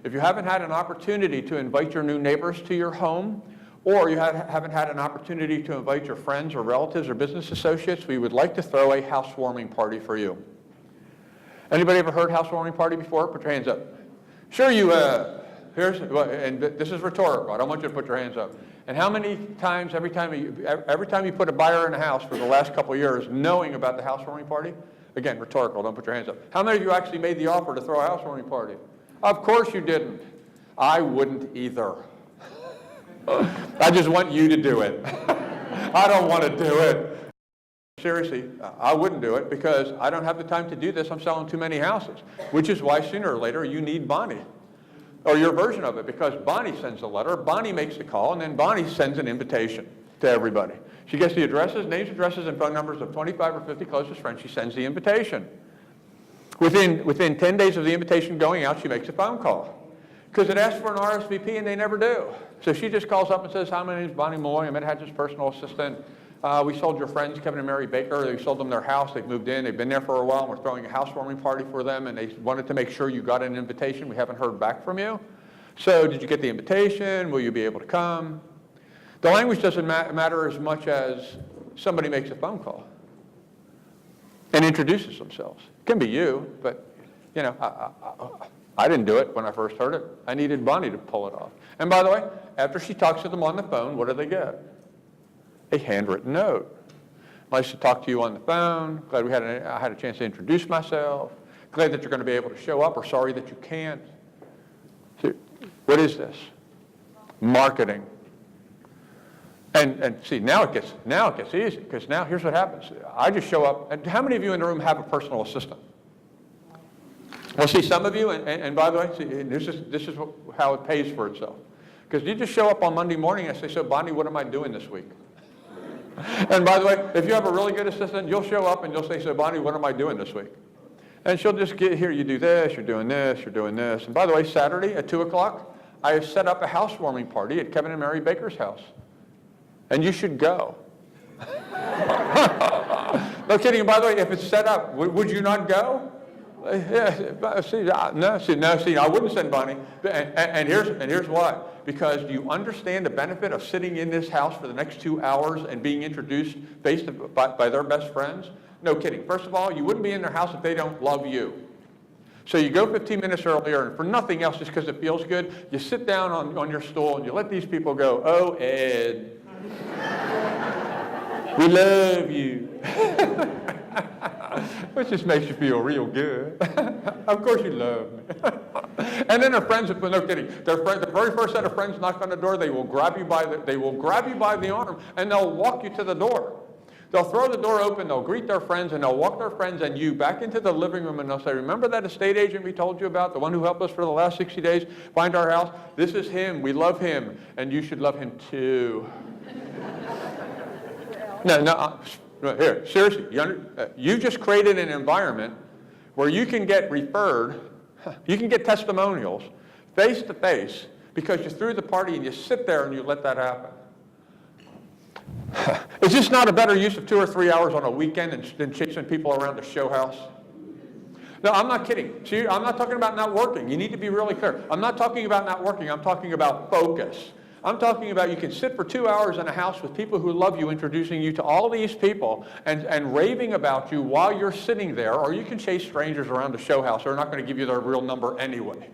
If you haven't had an opportunity to invite your new neighbors to your home, or you haven't had an opportunity to invite your friends or relatives or business associates, we would like to throw a housewarming party for you. Anybody ever heard housewarming party before? Put your hands up. Sure you, and this is rhetorical, I don't want you to put your hands up. And how many times, every time you put a buyer in a house for the last couple of years, knowing about the housewarming party? Again, rhetorical, don't put your hands up. How many of you actually made the offer to throw a housewarming party? Of course you didn't. I wouldn't either. I just want you to do it. I don't want to do it. Seriously, I wouldn't do it because I don't have the time to do this. I'm selling too many houses, which is why sooner or later you need Bonnie, or your version of it, because Bonnie sends a letter, Bonnie makes the call, and then Bonnie sends an invitation to everybody. She gets the addresses, names, addresses, and phone numbers of 25 or 50 closest friends. She sends the invitation. Within 10 days of the invitation going out, she makes a phone call. Because it asks for an RSVP and they never do. So she just calls up and says, hi, my name is Bonnie Malloy. I'm Ed Hatch's personal assistant. We sold your friends, Kevin and Mary Baker. We sold them their house. They've moved in. They've been there for a while. And we're throwing a housewarming party for them. And they wanted to make sure you got an invitation. We haven't heard back from you. So did you get the invitation? Will you be able to come? The language doesn't matter as much as somebody makes a phone call and introduces themselves. It can be you, but, you know, I didn't do it when I first heard it. I needed Bonnie to pull it off. And by the way, after she talks to them on the phone, what do they get? A handwritten note. Nice to talk to you on the phone. Glad I had a chance to introduce myself. Glad that you're going to be able to show up, or sorry that you can't. So, what is this? Marketing. And see, now it gets easy, because now here's what happens. I just show up, and how many of you in the room have a personal assistant? Well, see, some of you, and by the way, see, this is how it pays for itself. Because you just show up on Monday morning and say, so Bonnie, what am I doing this week? And by the way, if you have a really good assistant, you'll show up and you'll say, so Bonnie, what am I doing this week? And she'll just get here, you do this, you're doing this, you're doing this. And by the way, Saturday at 2 o'clock, I have set up a housewarming party at Kevin and Mary Baker's house. And you should go. No kidding. By the way, if it's set up, would you not go? Yeah, see, I wouldn't send Bonnie. And here's why. Because do you understand the benefit of sitting in this house for the next 2 hours and being introduced by their best friends? No kidding. First of all, you wouldn't be in their house if they don't love you. So you go 15 minutes earlier, and for nothing else, just because it feels good, you sit down on your stool and you let these people go, oh, Ed, we love you. Which just makes you feel real good. Of course you love me. And then their friends, no kidding, the very first set of friends knock on the door, they will grab you by the arm, and they'll walk you to the door. They'll throw the door open, they'll greet their friends, and they'll walk their friends and you back into the living room, and they'll say, remember that estate agent we told you about, the one who helped us for the last 60 days find our house? This is him, we love him, and you should love him too. No, here, seriously, you just created an environment where you can get referred, you can get testimonials face to face because you threw the party and you sit there and you let that happen. Is this not a better use of 2 or 3 hours on a weekend than chasing people around the show house? No, I'm not kidding. See, I'm not talking about not working. You need to be really clear. I'm not talking about not working. I'm talking about focus. I'm talking about you can sit for 2 hours in a house with people who love you, introducing you to all these people and raving about you while you're sitting there, or you can chase strangers around the show house. They're not going to give you their real number anyway.